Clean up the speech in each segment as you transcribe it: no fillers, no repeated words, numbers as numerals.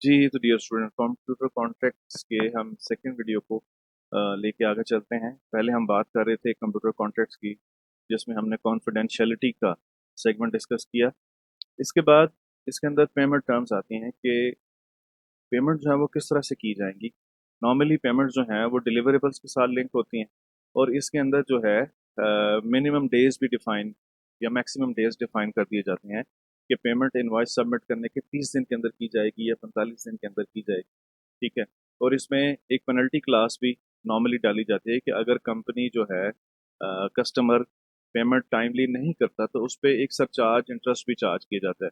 जी, तो dear student, computer contracts के हम सेकंड वीडियो को लेके आगे चलते हैं। पहले हम बात कर रहे थे कंप्यूटर कॉन्ट्रैक्ट्स की, जिसमें हमने कॉन्फिडेंशियलिटी का सेगमेंट डिस्कस किया। इसके बाद इसके अंदर पेमेंट टर्म्स आती हैं कि पेमेंट जो है वो किस तरह से की जाएंगी। नॉर्मली पेमेंट जो हैं वो डिलीवरेबल्स के साथ लिंक होती हैं, और इसके अंदर जो है मिनिमम डेज भी डिफाइन या मैक्सिमम डेज डिफाइन कर दिए जाते हैं कि पेमेंट इनवॉइस सबमिट करने के 30 दिन के अंदर की जाएगी या 45 दिन के अंदर की जाएगी। ठीक है। और इसमें एक पेनल्टी क्लास भी नॉर्मली डाली जाती है कि अगर कंपनी जो है कस्टमर पेमेंट टाइमली नहीं करता तो उस पर एक सरचार्ज इंटरेस्ट भी चार्ज किया जाता है,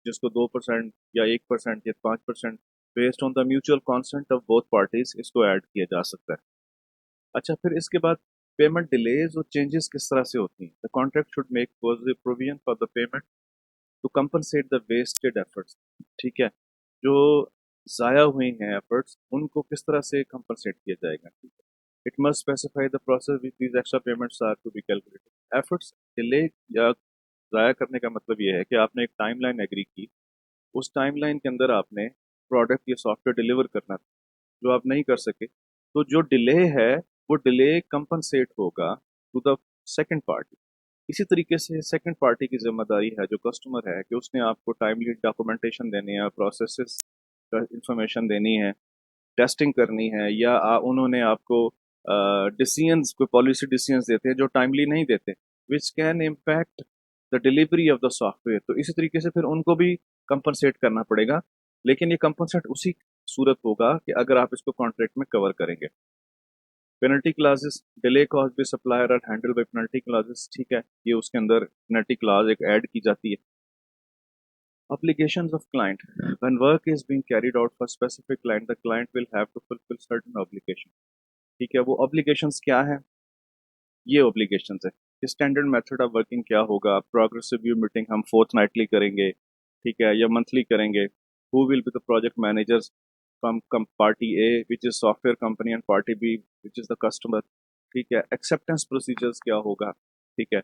जिसको 2% या 1% या 5% based on the mutual consent of both parties इसको ऐड किया जा सकता है। अच्छा, फिर इसके बाद पेमेंट डिलेज और चेंजेस किस तरह से होती हैं। The contract should make provision for the payment to compensate the wasted efforts. ठीक है। जो ज़ाया हुई हैं एफर्ट्स, उनको किस तरह से कंपनसेट किया जाएगा। ठीक है। It must specify the process which these extra payments are to be calculated. Efforts delay या ज़ाया करने का मतलब ये है कि आपने एक टाइमलाइन एग्री की, उस टाइमलाइन के अंदर आपने प्रोडक्ट या सॉफ्टवेयर डिलीवर करना था, जो आप नहीं कर सके, तो जो डिले है वो डिले कंपनसेट होगा टू द सेकंड पार्टी। इसी तरीके से सेकंड पार्टी की जिम्मेदारी है, जो कस्टमर है, कि उसने आपको टाइमली डॉक्यूमेंटेशन देनी है, प्रोसेसेस का इंफॉर्मेशन देनी है, टेस्टिंग करनी है, या उन्होंने आपको डिसीजंस, कोई पॉलिसी डिसीजंस देते हैं जो टाइमली नहीं देते, which can impact the delivery of the software. तो इसी तरीके से फिर उनको भी कंपनसेट करना पड़ेगा, लेकिन ये कंपनसेट उसी सूरत होगा कि अगर आप इसको कॉन्ट्रैक्ट में कवर करेंगे। पेनल्टी क्लासेस, डिले कॉज भी supplier are handle by penalty clauses. ठीक है, ये उसके अंदर पेनल्टी क्लाज एक ऐड की जाती है। Obligations of client. When work is being carried out for specific client, the client will have to fulfill certain obligation. ठीक है, वो obligations क्या है? ये obligations है कि स्टैंडर्ड मेथड ऑफ वर्किंग क्या होगा। प्रोग्रेस रिव्यू मीटिंग हम फोर्थ नाइटली करेंगे, ठीक है, या मंथली करेंगे। Who will be the project managers from party A which is software company and party B which is the customer. ठीक है, एक्सेप्टेंस प्रोसीजर्स क्या होगा। ठीक है,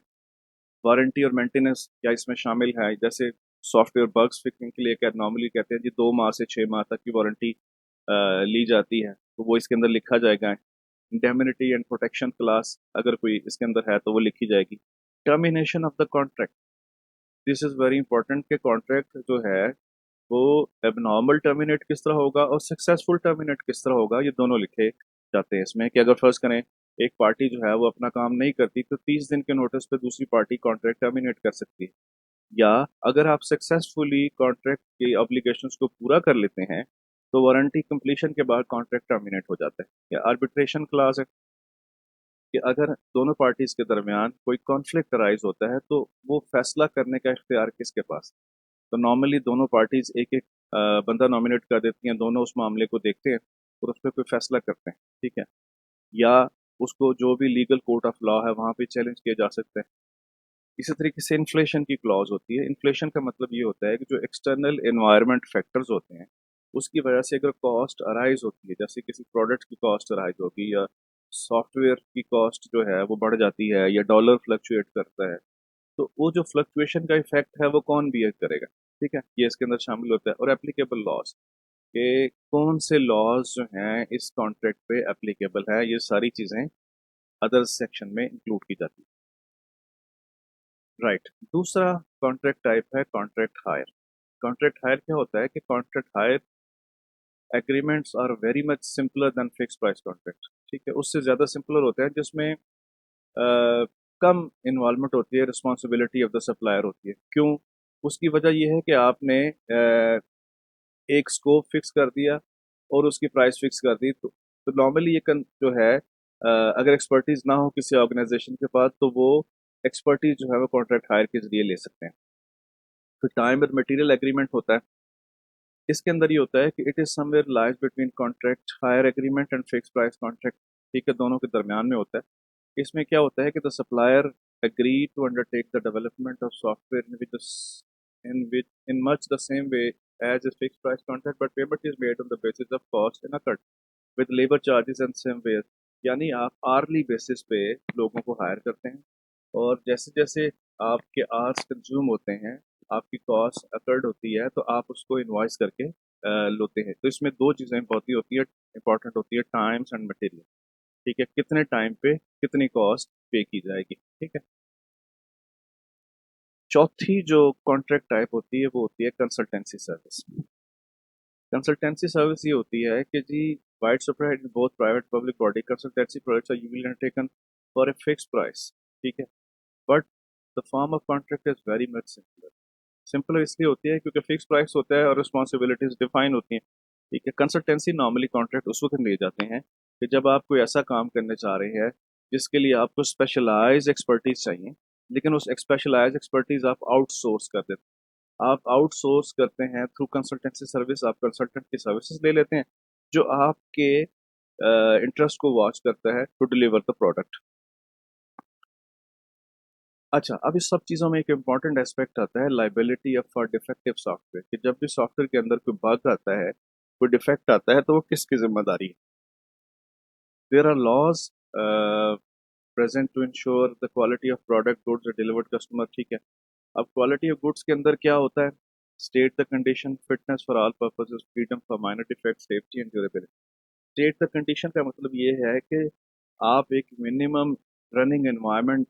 वारंटी और मेंटेनेंस क्या इसमें शामिल है। जैसे सॉफ्टवेयर बग्स फिक्सिंग के लिए क्या नॉर्मली कहते हैं जी 2 माह से 6 माह तक की वारंटी ली जाती है, तो वो इसके अंदर लिखा जाएगा। इंडेमनिटी एंड प्रोटेक्शन क्लास अगर कोई इसके अंदर है तो वो लिखी जाएगी। Termination of the contract, this is very important कि कॉन्ट्रैक्ट जो है वो एबनॉर्मल टर्मिनेट किस तरह होगा और सक्सेसफुल टर्मिनेट किस तरह होगा, ये दोनों लिखे जाते हैं इसमें। कि अगर फर्ज करें एक पार्टी जो है वो अपना काम नहीं करती, तो 30 दिन के नोटिस पे दूसरी पार्टी कॉन्ट्रैक्ट टर्मिनेट कर सकती है। या अगर आप सक्सेसफुली कॉन्ट्रैक्ट के ऑब्लिगेशंस को पूरा कर लेते हैं, तो वारंटी कंप्लीशन के बाद कॉन्ट्रैक्ट टर्मिनेट हो जाता है। या आर्बिट्रेशन क्लास है कि अगर दोनों पार्टीज के दरमियान कोई कॉन्फ्लिक्ट अराइज होता है, तो वो फैसला करने का इख्तियार किसके पास। तो नॉर्मली दोनों पार्टीज एक एक बंदा नॉमिनेट कर देती हैं, दोनों उस मामले को देखते हैं और उस पर कोई फैसला करते हैं। ठीक है। या उसको जो भी लीगल कोर्ट ऑफ लॉ है वहां पे चैलेंज किया जा सकता है। इसी तरीके से इन्फ्लेशन की क्लॉज होती है। इन्फ्लेशन का मतलब ये होता है कि जो एक्सटर्नल एनवायरनमेंट फैक्टर्स होते हैं, उसकी वजह से अगर कॉस्ट अराइज होती है, जैसे किसी प्रोडक्ट की कॉस्ट अराइज होगी, या सॉफ्टवेयर की कॉस्ट जो है वो बढ़ जाती है, या डॉलर फ्लक्चुएट करता है, तो वो जो फ्लक्चुएशन का इफेक्ट है वो कौन बियर करेगा। ठीक है, ये इसके अंदर शामिल होता है। और एप्लीकेबल लॉज, के कौन से लॉज जो हैं इस कॉन्ट्रैक्ट पे एप्लीकेबल है, ये सारी चीजें अदर सेक्शन में इंक्लूड की जाती है। राइट। दूसरा कॉन्ट्रैक्ट टाइप है कॉन्ट्रैक्ट हायर। कॉन्ट्रैक्ट हायर क्या होता है कि contract hire agreements are very much simpler than fix price contract. ठीक है, उससे ज़्यादा सिंपलर होता है, जिसमें कम इन्वॉल्वमेंट होती है, रिस्पॉन्सिबिलिटी ऑफ द सप्लायर होती है। क्यों? उसकी वजह यह है कि आपने एक स्कोप फिक्स कर दिया और उसकी प्राइस फिक्स कर दी। तो नॉर्मली ये जो है अगर एक्सपर्टीज ना हो किसी ऑर्गेनाइजेशन के पास, तो वो एक्सपर्टीज जो है वो कॉन्ट्रैक्ट हायर के जरिए ले सकते हैं। तो टाइम और मटेरियल एग्रीमेंट होता है। इसके अंदर ये होता है कि it is somewhere lies between contract hire agreement and fix price contract. ठीक है, दोनों के दरमियान में होता है। इसमें क्या होता है कि the supplier agree to undertake the development of software in much the same way as a fixed price contract, but payment is made on the basis of cost incurred with labor charges and same way। यानी आप hourly basis पे लोगों को higher करते हैं, और जैसे जैसे आपके आवर्स कंज्यूम होते हैं, आपकी कॉस्ट अकर्ड होती है, तो आप उसको इनवॉइस करके लेते हैं। तो इसमें दो चीज़ें इंपॉर्टेंट होती है, टाइम्स एंड मटेरियल। ठीक है, कितने टाइम पे कितनी कॉस्ट पे की जाएगी। ठीक है। चौथी जो कॉन्ट्रैक्ट टाइप होती है वो होती है कंसल्टेंसी सर्विस। कंसल्टेंसी सर्विस ये होती है कि जी wide spread in both private public body consultancy projects are usually undertaken for a fix price. ठीक है, but the form of contract is very much simpler. Simpler इसलिए होती है क्योंकि फिक्स प्राइस होता है और रिस्पॉन्सिबिलिटीज डिफाइन होती हैं। ठीक है, कंसल्टेंसी नॉर्मली कॉन्ट्रैक्ट उस वक्त लिए जाते हैं कि जब आप कोई ऐसा काम करने जा रहे हैं जिसके लिए आपको स्पेशलाइज एक्सपर्टीज चाहिए, लेकिन उस स्पेशलाइज एक्सपर्टीज आप आउटसोर्स कर देते हैं। आप आउटसोर्स करते हैं थ्रू कंसल्टेंसी सर्विस, आप कंसल्टेंट की सर्विसेज ले लेते हैं जो आपके इंटरेस्ट को वॉच करता है टू डिलीवर द प्रोडक्ट। अच्छा, अब इस सब चीज़ों में एक इम्पॉर्टेंट एस्पेक्ट आता है liability of for defective software, कि जब भी सॉफ्टवेयर के अंदर कोई बग आता है, कोई डिफेक्ट आता है, तो वो किसकी जिम्मेदारी है। There are laws present to ensure the quality of product goods delivered customer. ठीक है, अब क्वालिटी ऑफ गुड्स के अंदर क्या होता है, state the condition, fitness for all purposes, freedom for minor defect, safety and durability. State the condition का मतलब ये है कि आप एक मिनिमम रनिंग एनवायरनमेंट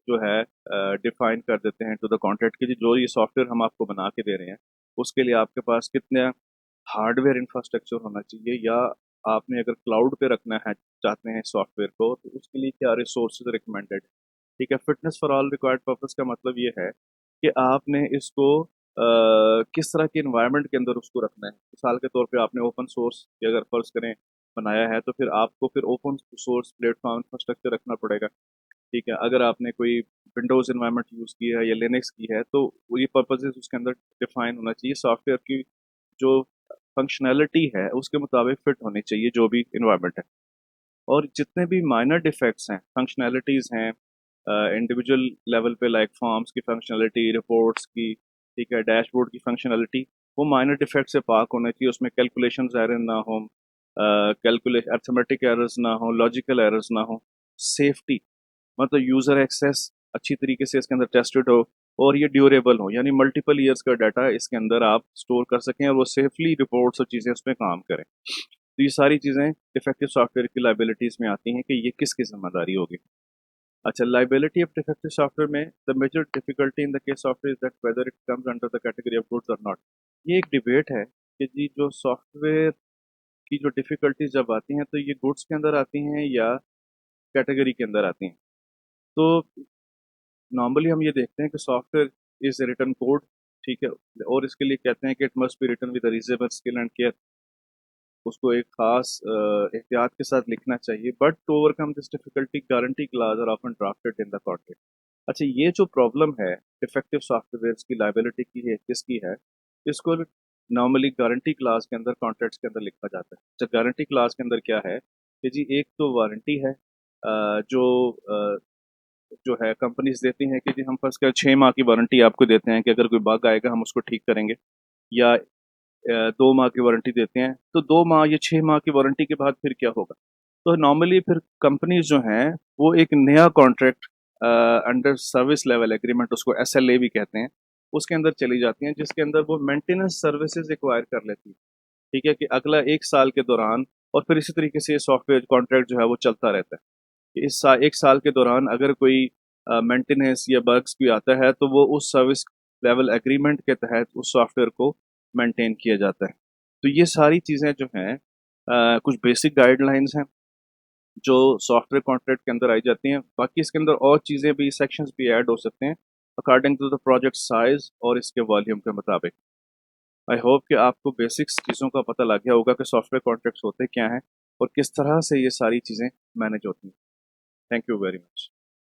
जो है डिफाइन कर देते हैं टू द कॉन्ट्रैक्ट की, जो ये सॉफ्टवेयर हम आपको बना के दे रहे हैं उसके लिए आपके पास कितने हार्डवेयर इंफ्रास्ट्रक्चर होना चाहिए, या आपने अगर क्लाउड पे रखना है चाहते हैं सॉफ्टवेयर को तो उसके लिए क्या रिसोर्सेज रिकमेंडेड। ठीक है, fitness for all required purpose का मतलब ये है कि आपने इसको किस तरह के इन्वायरमेंट के अंदर उसको रखना है। मिसाल के तौर पे आपने ओपन सोर्स अगर फर्ज करें बनाया है तो फिर आपको फिर ओपन सोर्स प्लेटफॉर्म इंफ्रास्ट्रक्चर रखना पड़ेगा। ठीक है, अगर आपने कोई विंडोज इन्वायरमेंट यूज़ की है या लिनक्स की है तो वो ये पर्पजेज उसके अंदर डिफाइन होना चाहिए, सॉफ्टवेयर की जो फंक्शनैलिटी है उसके मुताबिक फिट होनी चाहिए जो भी इन्वायरमेंट है। और जितने भी माइनर डिफेक्ट्स हैं, फंक्शनैलिटीज़ हैं इंडिविजुअल लेवल पे, लाइक फॉर्म्स की फंक्शनैलिटी, रिपोर्ट्स की, ठीक है, डैशबोर्ड की फंक्शनैलिटी, वो माइनर डिफेक्ट से पाक होना चाहिए। उसमें कैलकुलेशन एरर ना हो, कैलकुलेशन अर्थमेटिक एरर्स ना हो, लॉजिकल एरर्स ना हो, सेफ्टी मतलब यूज़र एक्सेस अच्छी तरीके से इसके अंदर टेस्टेड हो, और ये ड्यूरेबल हो, यानी मल्टीपल ईयर्स का डाटा इसके अंदर आप स्टोर कर सकें और वो सेफली रिपोर्ट्स और चीज़ें उसमें काम करें। तो ये सारी चीज़ें डिफेक्टिव सॉफ्टवेयर की लाइबिलिटीज़ में आती हैं कि ये किसकी जिम्मेदारी होगी। अच्छा, लाइबिलिटी ऑफ डिफेक्टिव सॉफ्टवेयर में the major difficulty in the case software is that whether it comes under the category of goods और नॉट। ये एक डिबेट है कि जी जो सॉफ्टवेयर की जो डिफिकल्टीज जब आती हैं तो ये गुड्स के अंदर आती हैं या कैटेगरी के अंदर आती हैं। तो नॉर्मली हम ये देखते हैं कि सॉफ्टवेयर इज रिटन कोड। ठीक है, और इसके लिए कहते हैं कि it must be written with reasonable skill and care. उसको एक खास एहतियात के साथ लिखना चाहिए, but to overcome this difficulty guarantee clause are often drafted in the contract. अच्छा, ये जो प्रॉब्लम है डिफेक्टिव सॉफ्टवेयर की लाइबिलिटी की है किसकी है, इसको नॉर्मली गारंटी क्लास के अंदर कॉन्ट्रैक्ट्स के अंदर लिखा जाता है। अच्छा, गारंटी क्लास के अंदर क्या है कि जी एक तो वारंटी है जो है कंपनीज देती हैं कि जी हम फर्स्ट कर 6 माह की वारंटी आपको देते हैं कि अगर कोई बग आएगा हम उसको ठीक करेंगे, या 2 माह की वारंटी देते हैं। तो 2 माह या 6 माह की वारंटी के बाद फिर क्या होगा, तो नॉर्मली फिर कंपनीज जो हैं वो एक नया contract under service level agreement, उसको SLA भी कहते हैं, उसके अंदर चली जाती हैं जिसके अंदर वो मेंटेनेंस सर्विसेज एक्वायर कर लेती है। ठीक है, कि अगला 1 साल के दौरान, और फिर इसी तरीके से ये सॉफ्टवेयर कॉन्ट्रैक्ट जो है वो चलता रहता है कि 1 साल के दौरान अगर कोई मेंटेनेंस या बग्स भी आता है तो वो उस सर्विस लेवल एग्रीमेंट के तहत उस सॉफ्टवेयर को मेंटेन किया जाता है। तो ये सारी चीज़ें जो हैं कुछ बेसिक गाइडलाइंस हैं जो सॉफ्टवेयर कॉन्ट्रैक्ट के अंदर आई जाती हैं। बाकी इसके अंदर और चीज़ें भी, सेक्शंस भी ऐड हो सकते हैं according to the project size और इसके वॉल्यूम के मुताबिक। आई होप कि आपको बेसिक्स चीज़ों का पता लग गया होगा कि सॉफ्टवेयर कॉन्ट्रैक्ट्स होते क्या हैं और किस तरह से ये सारी चीज़ें मैनेज होती हैं। Thank you very much.